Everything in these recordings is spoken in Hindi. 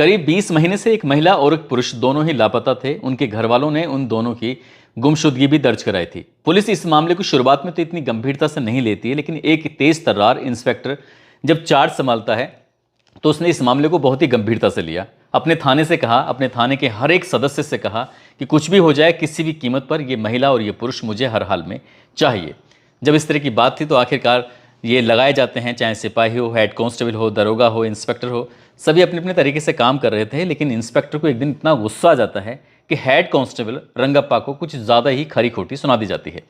करीब 20 महीने से एक महिला और एक पुरुष दोनों ही लापता थे। उनके घर वालों ने उन दोनों की गुमशुदगी भी दर्ज कराई थी। पुलिस इस मामले को शुरुआत में तो इतनी गंभीरता से नहीं लेती है, लेकिन एक तेज तर्रार इंस्पेक्टर जब चार्ज संभालता है तो उसने इस मामले को बहुत ही गंभीरता से लिया। अपने थाने से कहा, अपने थाने के हर एक सदस्य से कहा कि कुछ भी हो जाए, किसी भी कीमत पर ये महिला और ये पुरुष मुझे हर हाल में चाहिए। जब इस तरह की बात थी तो आखिरकार ये लगाए जाते हैं, चाहे सिपाही हो, हेड कांस्टेबल हो, दरोगा हो, इंस्पेक्टर हो, सभी अपने अपने तरीके से काम कर रहे थे। लेकिन इंस्पेक्टर को एक दिन इतना गुस्सा आ जाता है कि हेड कांस्टेबल रंगप्पा को कुछ ज़्यादा ही खरी खोटी सुना दी जाती है।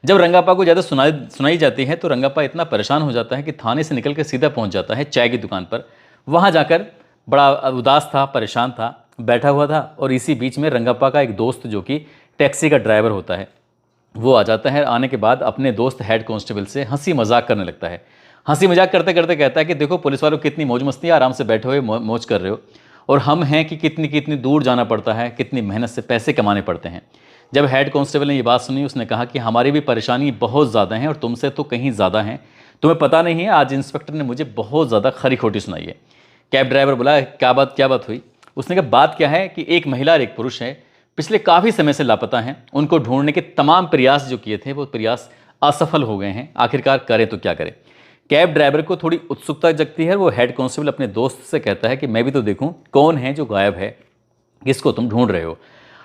जब रंगप्पा को ज़्यादा सुनाई जाती है तो रंगप्पा इतना परेशान हो जाता है कि थाने से निकल कर सीधा पहुंच जाता है चाय की दुकान पर। वहाँ जाकर बड़ा उदास था, परेशान था, बैठा हुआ था। और इसी बीच में रंगप्पा का एक दोस्त जो कि टैक्सी का ड्राइवर होता है वो आ जाता है। आने के बाद अपने दोस्त हेड कांस्टेबल से हंसी मजाक करने लगता है। हंसी मजाक करते करते कहता है कि देखो पुलिस वालों कितनी मौज मस्ती है, आराम से बैठे हुए मौज कर रहे हो, और हम हैं कि कितनी कितनी दूर जाना पड़ता है, कितनी मेहनत से पैसे कमाने पड़ते हैं। जब हेड कांस्टेबल ने ये बात सुनी उसने कहा कि हमारी भी परेशानी बहुत ज़्यादा है और तुमसे तो कहीं ज़्यादा है, तुम्हें पता नहीं है आज इंस्पेक्टर ने मुझे बहुत ज़्यादा खरी खोटी सुनाई है। कैब ड्राइवर बोला क्या बात हुई? उसने कहा बात क्या है कि एक महिला और एक पुरुष है, पिछले काफ़ी समय से लापता हैं। उनको ढूंढने के तमाम प्रयास जो किए थे वो प्रयास असफल हो गए हैं। आखिरकार करें तो क्या करें? कैब ड्राइवर को थोड़ी उत्सुकता जगती है। वो हेड कांस्टेबल अपने दोस्त से कहता है कि मैं भी तो देखूं कौन है जो गायब है, किसको तुम ढूंढ रहे हो।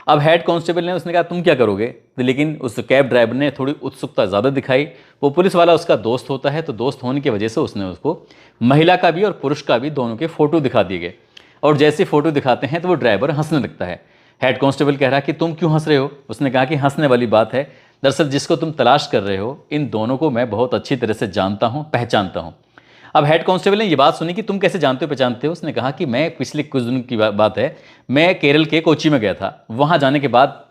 अब हेड कांस्टेबल ने उसने कहा तुम क्या करोगे, लेकिन उस कैब ड्राइवर ने थोड़ी उत्सुकता ज़्यादा दिखाई। वो पुलिस वाला उसका दोस्त होता है तो दोस्त होने की वजह से उसने उसको महिला का भी और पुरुष का भी दोनों के फ़ोटो दिखा दिए गए। और जैसे फ़ोटो दिखाते हैं तो वो ड्राइवर हंसने लगता है। हेड कांस्टेबल कह रहा कि तुम क्यों हंस रहे हो? उसने कहा कि हंसने वाली बात है, दरअसल जिसको तुम तलाश कर रहे हो इन दोनों को मैं बहुत अच्छी तरह से जानता हूँ, पहचानता हूँ। अब हेड कांस्टेबल ने ये बात सुनी कि तुम कैसे जानते हो, पहचानते हो? उसने कहा कि मैं पिछले कुछ दिनों की बात है, मैं केरल के कोच्चि में गया था। वहाँ जाने के बाद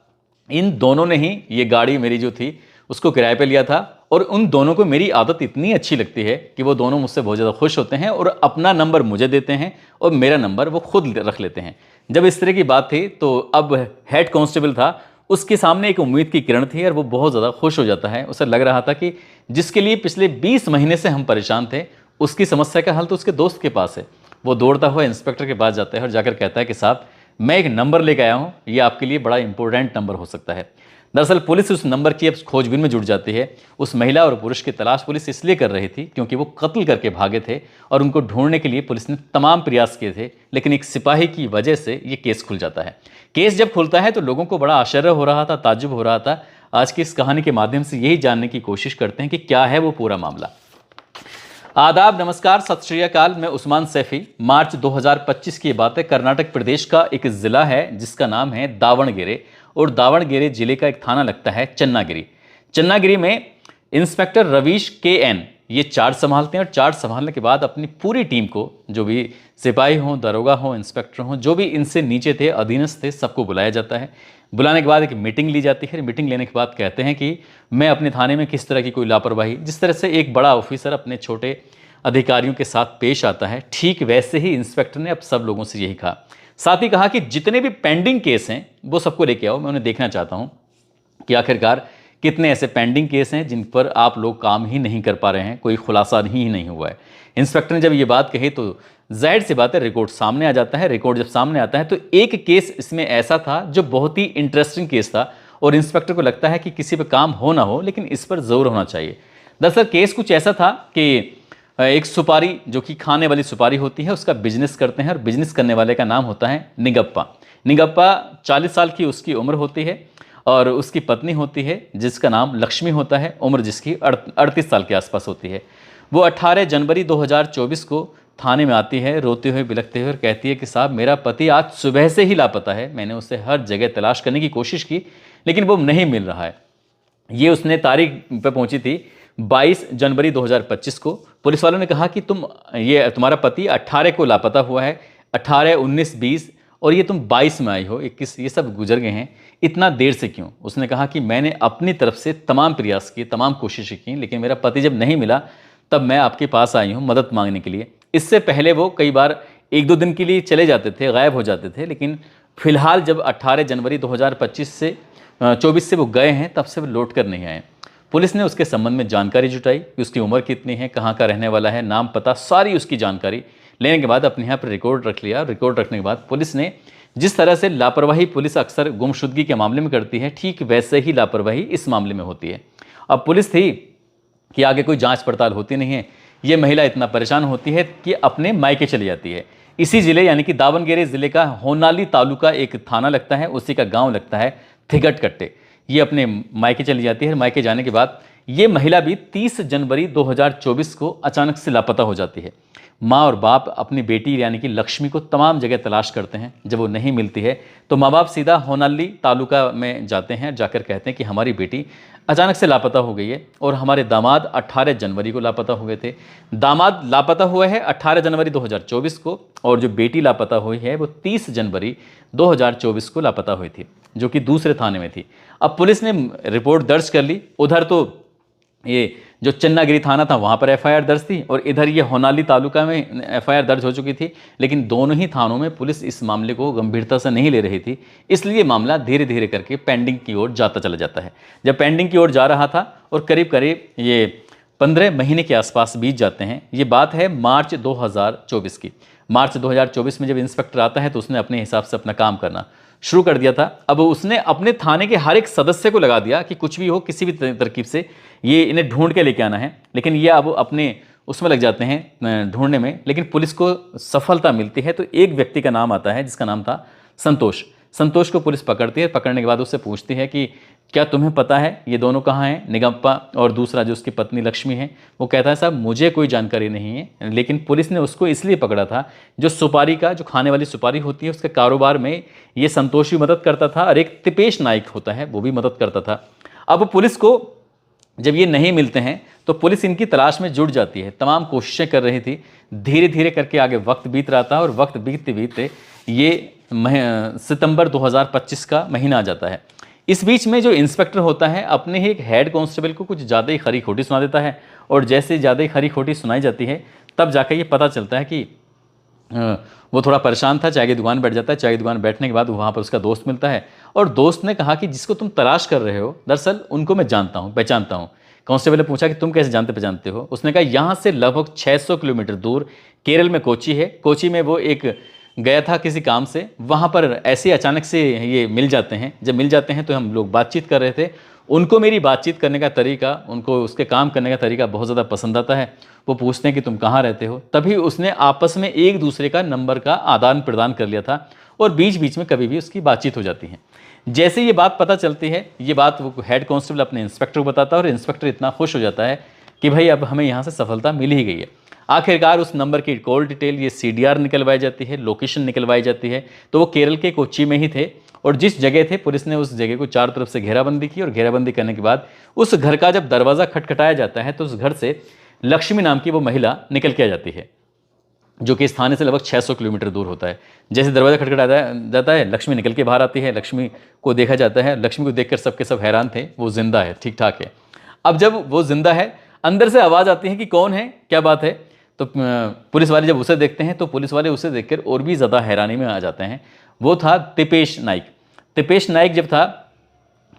इन दोनों ने ही ये गाड़ी मेरी जो थी उसको किराए पे लिया था, और उन दोनों को मेरी आदत इतनी अच्छी लगती है कि वो दोनों मुझसे बहुत ज़्यादा खुश होते हैं और अपना नंबर मुझे देते हैं और मेरा नंबर वो खुद रख लेते हैं। जब इस तरह की बात थी तो अब हेड कांस्टेबल था, उसके सामने एक उम्मीद की किरण थी और वो बहुत ज़्यादा खुश हो जाता है। उसे लग रहा था कि जिसके लिए पिछले 20 महीने से हम परेशान थे उसकी समस्या का हल तो उसके दोस्त के पास है। वो दौड़ता हुआ इंस्पेक्टर के पास जाता है और जाकर कहता है कि साहब मैं एक नंबर लेकर आया हूँ, ये आपके लिए बड़ा इंपॉर्टेंट नंबर हो सकता है। दरअसल पुलिस उस नंबर की अब खोजबीन में जुट जाती है। उस महिला और पुरुष की तलाश पुलिस इसलिए कर रही थी क्योंकि वो कत्ल करके भागे थे और उनको ढूंढने के लिए पुलिस ने तमाम प्रयास किए थे, लेकिन एक सिपाही की वजह से ये केस खुल जाता है। केस जब खुलता है तो लोगों को बड़ा आश्चर्य हो रहा था, ताज्जुब हो रहा था। आज की इस कहानी के माध्यम से यही जानने की कोशिश करते हैं कि क्या है वो पूरा मामला। आदाब, नमस्कार, सत श्री अकाल। मैं उस्मान सैफी। मार्च 2025 की बात है। कर्नाटक प्रदेश का एक जिला है जिसका नाम है दावणगेरे, और दावणगेरे जिले का एक थाना लगता है चन्नागिरी। चन्नागिरी में इंस्पेक्टर रवीश KN ये चार्ज संभालते हैं, और चार्ज संभालने के बाद अपनी पूरी टीम को, जो भी सिपाही हों, दरोगा हों, इंस्पेक्टर हों, जो भी इनसे नीचे थे, अधीनस्थ थे, सबको बुलाया जाता है। बुलाने के बाद एक मीटिंग ली जाती है। मीटिंग लेने के बाद कहते हैं कि मैं अपने थाने में किस तरह की कोई लापरवाही, जिस तरह से एक बड़ा ऑफिसर अपने छोटे अधिकारियों के साथ पेश आता है, ठीक वैसे ही इंस्पेक्टर ने अब सब लोगों से यही कहा। साथ ही कहा कि जितने भी पेंडिंग केस हैं वो सबको लेके आओ, मैं उन्हें देखना चाहता हूँ कि आखिरकार कितने ऐसे पेंडिंग केस हैं जिन पर आप लोग काम ही नहीं कर पा रहे हैं, कोई खुलासा ही नहीं हुआ है। इंस्पेक्टर ने जब ये बात कही तो जाहिर सी बात है रिकॉर्ड सामने आ जाता है। रिकॉर्ड जब सामने आता है तो एक केस इसमें ऐसा था जो बहुत ही इंटरेस्टिंग केस था, और इंस्पेक्टर को लगता है कि किसी पर काम हो ना हो लेकिन इस पर ज़रूर होना चाहिए। दरअसल केस कुछ ऐसा था कि एक सुपारी जो कि खाने वाली सुपारी होती है उसका बिजनेस करते हैं, और बिजनेस करने वाले का नाम होता है निगप्पा। निगप्पा 40 साल की उसकी उम्र होती है, और उसकी पत्नी होती है जिसका नाम लक्ष्मी होता है, उम्र जिसकी 38 साल के आसपास होती है। वो 18 जनवरी 2024 को थाने में आती है, रोते हुए बिलखते हुए, और कहती है कि साहब मेरा पति आज सुबह से ही लापता है। मैंने उसे हर जगह तलाश करने की कोशिश की लेकिन वो नहीं मिल रहा है। ये उसने तारीख पे पहुंची थी 22 जनवरी 2025 को। पुलिस वालों ने कहा कि तुम्हारा पति 18 को लापता हुआ है, 18, 19, 20, और ये तुम 22 में आई हो, 21, ये सब गुजर गए हैं, इतना देर से क्यों? उसने कहा कि मैंने अपनी तरफ से तमाम प्रयास किए, तमाम कोशिशें की, लेकिन मेरा पति जब नहीं मिला तब मैं आपके पास आई हूँ मदद मांगने के लिए। इससे पहले वो कई बार 1-2 दिन के लिए चले जाते थे, गायब हो जाते थे, लेकिन फिलहाल जब 18 जनवरी 2025 से 24 से वो गए हैं तब से वो लौट कर नहीं आए। पुलिस ने उसके संबंध में जानकारी जुटाई कि उसकी उम्र कितनी है, कहाँ का रहने वाला है, नाम पता, सारी उसकी जानकारी, लेने के बाद अपने यहाँ पर रिकॉर्ड रख लिया। रिकॉर्ड रखने के बाद पुलिस ने जिस तरह से लापरवाही पुलिस अक्सर गुमशुदगी के मामले में करती है, ठीक वैसे ही लापरवाही इस मामले में होती है। अब पुलिस थी कि आगे कोई जांच पड़ताल होती नहीं है, ये महिला इतना परेशान होती है कि अपने मायके चली जाती है। इसी ज़िले यानी कि दावणगेरे ज़िले का होनाली तालुका एक थाना लगता है, उसी का गांव लगता है थिगटकट्टे। ये अपने मायके चली जाती है। मायके जाने के बाद ये महिला भी 30 जनवरी 2024 को अचानक से लापता हो जाती है। माँ और बाप अपनी बेटी यानी कि लक्ष्मी को तमाम जगह तलाश करते हैं। जब वो नहीं मिलती है तो माँ बाप सीधा होनाली तालुका में जाते हैं, जाकर कहते हैं कि हमारी बेटी अचानक से लापता हो गई है और हमारे दामाद 18 जनवरी को लापता हुए थे। दामाद लापता हुए हैं 18 जनवरी 2024 को और जो बेटी लापता हुई है वो 30 जनवरी 2024 को लापता हुई थी, जो कि दूसरे थाने में थी। अब पुलिस ने रिपोर्ट दर्ज कर ली। उधर तो ये जो चन्नागिरी थाना था वहाँ पर एफआईआर दर्ज थी और इधर ये होनाली तालुका में एफआईआर दर्ज हो चुकी थी, लेकिन दोनों ही थानों में पुलिस इस मामले को गंभीरता से नहीं ले रही थी। इसलिए मामला धीरे धीरे करके पेंडिंग की ओर जाता चला जाता है। जब पेंडिंग की ओर जा रहा था और करीब करीब ये 15 महीने के आसपास बीत जाते हैं। ये बात है मार्च 2024 की। मार्च 2024 में जब इंस्पेक्टर आता है तो उसने अपने हिसाब से अपना काम करना शुरू कर दिया था। अब उसने अपने थाने के हर एक सदस्य को लगा दिया कि कुछ भी हो, किसी भी तरकीब से ये इन्हें ढूंढ के लेके आना है। लेकिन ये अब अपने उसमें लग जाते हैं ढूंढने में, लेकिन पुलिस को सफलता मिलती है। तो एक व्यक्ति का नाम आता है जिसका नाम था संतोष। संतोष को पुलिस पकड़ती है। पकड़ने के बाद उससे पूछती है कि क्या तुम्हें पता है ये दोनों कहाँ हैं, निगम्पा और दूसरा जो उसकी पत्नी लक्ष्मी है। वो कहता है साहब मुझे कोई जानकारी नहीं है, लेकिन पुलिस ने उसको इसलिए पकड़ा था जो सुपारी का, जो खाने वाली सुपारी होती है, उसके कारोबार में ये संतोष भी मदद करता था और एक तिपेश नाइक होता है वो भी मदद करता था। अब पुलिस को जब ये नहीं मिलते हैं तो पुलिस इनकी तलाश में जुट जाती है, तमाम कोशिशें कर रही थी। धीरे धीरे करके आगे वक्त बीत रहा था और वक्त बीतते बीतते ये सितंबर 2025 का महीना आ जाता है। इस बीच में जो इंस्पेक्टर होता है अपने ही एक हेड कांस्टेबल को कुछ ज़्यादा ही खरी खोटी सुना देता है और जैसे ज़्यादा ही खरी खोटी सुनाई जाती है तब जाकर ये पता चलता है कि वो थोड़ा परेशान था, चाय की दुकान बैठ जाता है। चाय की दुकान बैठने के बाद वहाँ पर उसका दोस्त मिलता है और दोस्त ने कहा कि जिसको तुम तलाश कर रहे हो दरअसल उनको मैं जानता हूँ, पहचानता हूँ। कांस्टेबल ने पूछा कि तुम कैसे जानते पहचानते हो। उसने कहा यहाँ से लगभग 600 किलोमीटर दूर केरल में कोची है। कोची में वो एक गया था किसी काम से, वहाँ पर ऐसे अचानक से ये मिल जाते हैं। जब मिल जाते हैं तो हम लोग बातचीत कर रहे थे। उनको मेरी बातचीत करने का तरीका, उनको उसके काम करने का तरीका बहुत ज़्यादा पसंद आता है। वो पूछते हैं कि तुम कहाँ रहते हो। तभी उसने आपस में एक दूसरे का नंबर का आदान प्रदान कर लिया था और बीच बीच में कभी भी उसकी बातचीत हो जाती है। जैसे ये बात पता चलती है, ये बात वो हेड कांस्टेबल अपने इंस्पेक्टर को बताता है और इंस्पेक्टर इतना खुश हो जाता है कि भाई अब हमें यहाँ से सफलता मिल ही गई है। आखिरकार उस नंबर की कॉल डिटेल, ये CDR निकलवाई जाती है, लोकेशन निकलवाई जाती है। तो वो केरल के कोच्चि में ही थे और जिस जगह थे पुलिस ने उस जगह को चारों तरफ से घेराबंदी की और घेराबंदी करने के बाद उस घर का जब दरवाज़ा खटखटाया जाता है तो उस घर से लक्ष्मी नाम की वो महिला निकल के आ जाती है, जो कि इस थाने से लगभग 600 किलोमीटर दूर होता है। जैसे दरवाज़ा खटखटाया जाता है लक्ष्मी निकल के बाहर आती है। लक्ष्मी को देखा जाता है। लक्ष्मी को देखकर सबके सब हैरान थे, वो जिंदा है, ठीक ठाक है। अब जब वो जिंदा है अंदर से आवाज़ आती है कि कौन है, क्या बात है। तो पुलिस वाले जब उसे देखते हैं तो पुलिस वाले उसे देखकर और भी ज़्यादा हैरानी में आ जाते हैं। वो था तिपेश नाइक। तिपेश नाइक जब था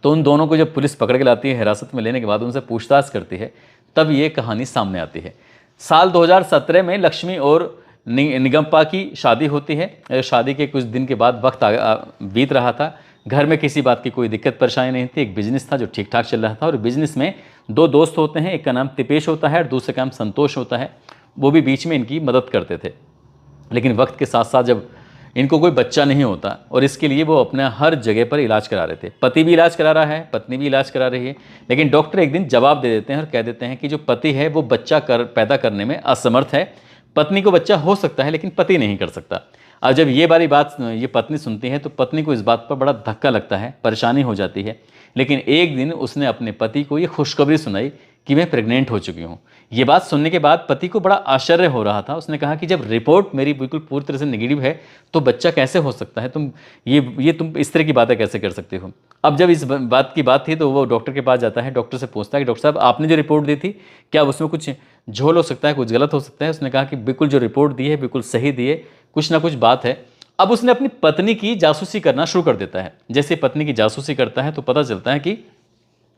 तो उन दोनों को जब पुलिस पकड़ के लाती है हिरासत में लेने के बाद उनसे पूछताछ करती है, तब ये कहानी सामने आती है। साल 2017 में लक्ष्मी और निगम्पा की शादी होती है। शादी के कुछ दिन के बाद वक्त बीत रहा था। घर में किसी बात की कोई दिक्कत परेशानी नहीं थी। एक बिजनेस था जो ठीक ठाक चल रहा था और बिजनेस में दो दोस्त होते हैं, एक का नाम तिपेश होता है और दूसरे का नाम संतोष होता है। वो भी बीच में इनकी मदद करते थे। लेकिन वक्त के साथ साथ जब इनको कोई बच्चा नहीं होता और इसके लिए वो अपना हर जगह पर इलाज करा रहे थे। पति भी इलाज करा रहा है, पत्नी भी इलाज करा रही है, लेकिन डॉक्टर एक दिन जवाब दे देते हैं और कह देते हैं कि जो पति है वो बच्चा पैदा करने में असमर्थ है। पत्नी को बच्चा हो सकता है लेकिन पति नहीं कर सकता। और जब ये बात ये पत्नी सुनती है तो पत्नी को इस बात पर बड़ा धक्का लगता है, परेशानी हो जाती है। लेकिन एक दिन उसने अपने पति को ये खुशखबरी सुनाई कि मैं प्रेग्नेंट हो चुकी हूँ। ये बात सुनने के बाद पति को बड़ा आश्चर्य हो रहा था। उसने कहा कि जब रिपोर्ट मेरी बिल्कुल पूरी तरह से नेगेटिव है तो बच्चा कैसे हो सकता है, तुम तुम इस तरह की बातें कैसे कर सकते हो। अब जब इस बात की बात थी तो वो डॉक्टर के पास जाता है। डॉक्टर से पूछता है कि डॉक्टर साहब आपने जो रिपोर्ट दी थी क्या उसमें कुछ झोल हो सकता है, कुछ गलत हो सकता है। उसने कहा कि बिल्कुल जो रिपोर्ट दी है बिल्कुल सही दी है, कुछ ना कुछ बात है। अब उसने अपनी पत्नी की जासूसी करना शुरू कर देता है। जैसे पत्नी की जासूसी करता है तो पता चलता है कि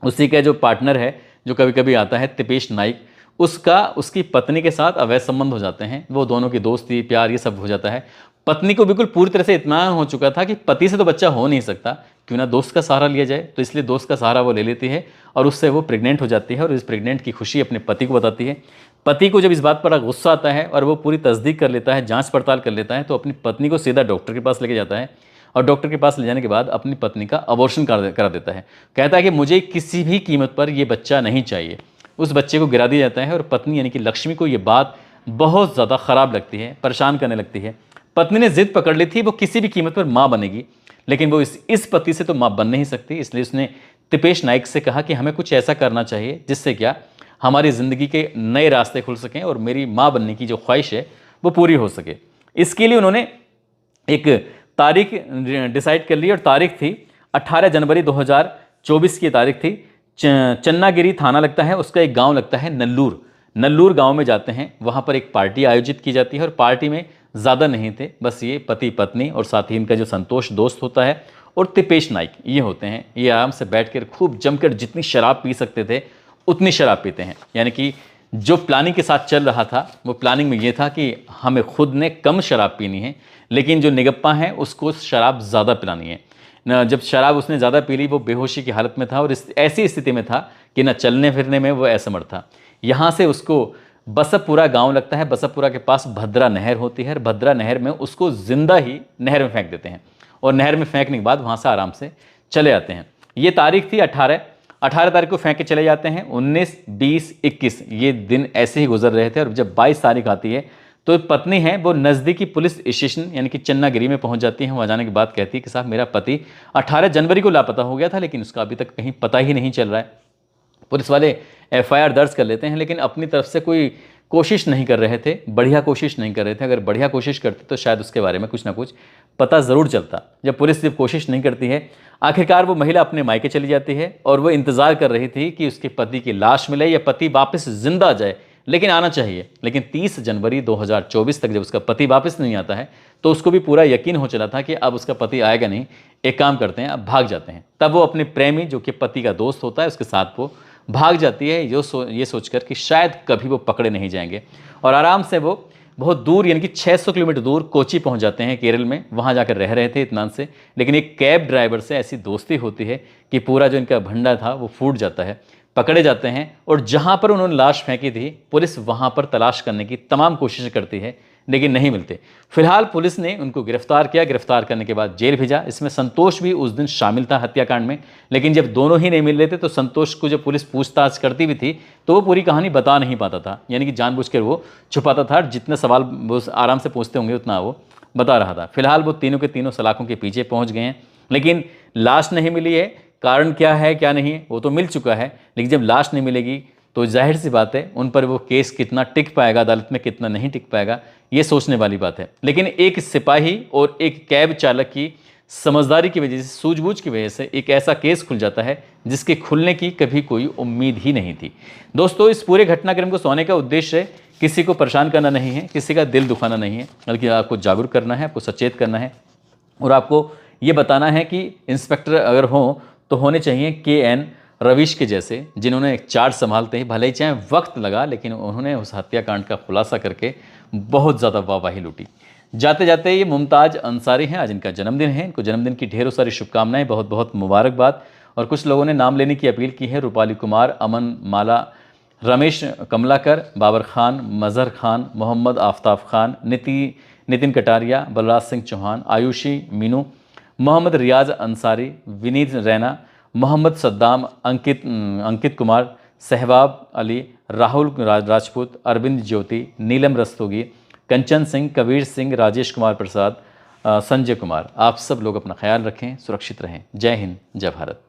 उसी का जो पार्टनर है जो कभी कभी आता है तिपेश नाइक, उसकी पत्नी के साथ अवैध संबंध हो जाते हैं। वो दोनों की दोस्ती प्यार ये सब हो जाता है। पत्नी को बिल्कुल पूरी तरह से इत्मीनान हो चुका था कि पति से तो बच्चा हो नहीं सकता, क्यों ना दोस्त का सहारा लिया जाए। तो इसलिए दोस्त का सहारा वो ले लेती है और उससे वो प्रेग्नेंट हो जाती है और इस प्रेग्नेंट की खुशी अपने पति को बताती है। पति को जब इस बात पर गुस्सा आता है और वो पूरी तस्दीक कर लेता है, जांच पड़ताल कर लेता है, तो अपनी पत्नी को सीधा डॉक्टर के पास लेके जाता है और डॉक्टर के पास ले जाने के बाद अपनी पत्नी का अबॉर्शन करा देता है। कहता है कि मुझे किसी भी कीमत पर यह बच्चा नहीं चाहिए। उस बच्चे को गिरा दिया जाता है और पत्नी यानी कि लक्ष्मी को ये बात बहुत ज़्यादा ख़राब लगती है, परेशान करने लगती है। पत्नी ने जिद पकड़ ली थी वो किसी भी कीमत पर माँ बनेगी, लेकिन वो इस पति से तो माँ बन नहीं सकती। इसलिए उसने तिपेश नाइक से कहा कि हमें कुछ ऐसा करना चाहिए जिससे क्या हमारी ज़िंदगी के नए रास्ते खुल सकें और मेरी माँ बनने की जो ख्वाहिश है वो पूरी हो सके। इसके लिए उन्होंने एक तारीख डिसाइड कर ली और तारीख थी 18 जनवरी 2024 की तारीख थी। चन्नागिरी थाना लगता है, उसका एक गांव लगता है नल्लूर गांव में जाते हैं। वहां पर एक पार्टी आयोजित की जाती है और पार्टी में ज़्यादा नहीं थे, बस ये पति पत्नी और साथ ही इनका जो संतोष दोस्त होता है और तिपेश नाइक ये होते हैं। ये आराम से बैठकर खूब जमकर जितनी शराब पी सकते थे उतनी शराब पीते हैं। यानी कि जो प्लानिंग के साथ चल रहा था वो प्लानिंग में ये था कि हमें खुद ने कम शराब पीनी है, लेकिन जो निगप्पा है उसको शराब ज़्यादा पिलानी है। न जब शराब उसने ज़्यादा पी ली वो बेहोशी की हालत में था और ऐसी स्थिति में था कि न चलने फिरने में वो असमर्थ था। यहाँ से उसको बसपपुरा गांव लगता है, बसपपुरा के पास भद्रा नहर होती है और भद्रा नहर में उसको जिंदा ही नहर में फेंक देते हैं और नहर में फेंकने के बाद वहाँ से आराम से चले आते हैं। ये तारीख थी 18 तारीख को फेंक के चले जाते हैं। 19, 20, 21 ये दिन ऐसे ही गुजर रहे थे और जब 22 तारीख आती है तो पत्नी है वो नज़दीकी पुलिस स्टेशन यानी कि चन्नागिरी में पहुंच जाती है। वहाँ जाने के बाद कहती है कि साहब मेरा पति 18 जनवरी को लापता हो गया था, लेकिन उसका अभी तक कहीं पता ही नहीं चल रहा है। पुलिस वाले FIR दर्ज कर लेते हैं, लेकिन अपनी तरफ से कोई कोशिश नहीं कर रहे थे, बढ़िया कोशिश नहीं कर रहे थे। अगर बढ़िया कोशिश करते तो शायद उसके बारे में कुछ ना कुछ पता ज़रूर चलता। जब पुलिस सिर्फ कोशिश नहीं करती है, आखिरकार वो महिला अपने मायके चली जाती है और वो इंतज़ार कर रही थी कि उसके पति की लाश मिले या पति वापस जिंदा आ जाए, लेकिन आना चाहिए। लेकिन 30 जनवरी 2024 तक जब उसका पति वापस नहीं आता है तो उसको भी पूरा यकीन हो चला था कि अब उसका पति आएगा नहीं, एक काम करते हैं अब भाग जाते हैं। तब वो अपने प्रेमी जो कि पति का दोस्त होता है उसके साथ वो भाग जाती है, ये सोचकर कि शायद कभी वो पकड़े नहीं जाएंगे। और आराम से वो बहुत दूर यानी कि 600 किलोमीटर दूर कोची पहुंच जाते हैं केरल में। वहां जाकर रह रहे थे इत्मीनान से, लेकिन एक कैब ड्राइवर से ऐसी दोस्ती होती है कि पूरा जो इनका भंडा था वो फूट जाता है, पकड़े जाते हैं। और जहां पर उन्होंने लाश फेंकी थी पुलिस वहां पर तलाश करने की तमाम कोशिश करती है, लेकिन नहीं मिलते। फिलहाल पुलिस ने उनको गिरफ्तार किया, गिरफ्तार करने के बाद जेल भेजा। इसमें संतोष भी उस दिन शामिल था हत्याकांड में, लेकिन जब दोनों ही नहीं मिल रहे थे तो संतोष को जब पुलिस पूछताछ करती भी थी तो वो पूरी कहानी बता नहीं पाता था, यानी कि जानबूझकर वो छुपाता था। जितने सवाल वो आराम से पूछते होंगे उतना वो बता रहा था। फिलहाल वो तीनों के तीनों सलाखों के पीछे पहुँच गए हैं, लेकिन लाश नहीं मिली है। कारण क्या है क्या नहीं है वो तो मिल चुका है, लेकिन जब लाश नहीं मिलेगी तो जाहिर सी बात है उन पर वो केस कितना टिक पाएगा, अदालत में कितना नहीं टिक पाएगा, ये सोचने वाली बात है। लेकिन एक सिपाही और एक कैब चालक की समझदारी की वजह से, सूझबूझ की वजह से एक ऐसा केस खुल जाता है जिसके खुलने की कभी कोई उम्मीद ही नहीं थी। दोस्तों, इस पूरे घटनाक्रम को सुनाने का उद्देश्य किसी को परेशान करना नहीं है, किसी का दिल दुखाना नहीं है, बल्कि आपको जागरूक करना है, आपको सचेत करना है और आपको ये बताना है कि इंस्पेक्टर अगर हों तो होने चाहिए KN रवीश के जैसे, जिन्होंने एक चार्ज संभालते ही भले ही चाहे वक्त लगा, लेकिन उन्होंने उस हत्याकांड का खुलासा करके बहुत ज़्यादा वाहवाही लूटी। जाते जाते ये मुमताज़ अंसारी हैं, आज इनका जन्मदिन है। इनको जन्मदिन की ढेरों सारी शुभकामनाएं, बहुत बहुत मुबारकबाद। और कुछ लोगों ने नाम लेने की अपील की है। रूपाली कुमार, अमन माला, रमेश कमलाकर, बाबर खान, मजहर खान, मोहम्मद आफ्ताब खान, नितिन कटारिया, बलराज सिंह चौहान, आयुषी मीनू, मोहम्मद रियाज अंसारी, विनीत रैना, मोहम्मद सद्दाम, अंकित कुमार, सहबाब अली, राहुल राजपूत, अरविंद ज्योति, नीलम रस्तोगी, कंचन सिंह, कबीर सिंह, राजेश कुमार प्रसाद, संजय कुमार। आप सब लोग अपना ख्याल रखें, सुरक्षित रहें। जय हिंद, जय भारत।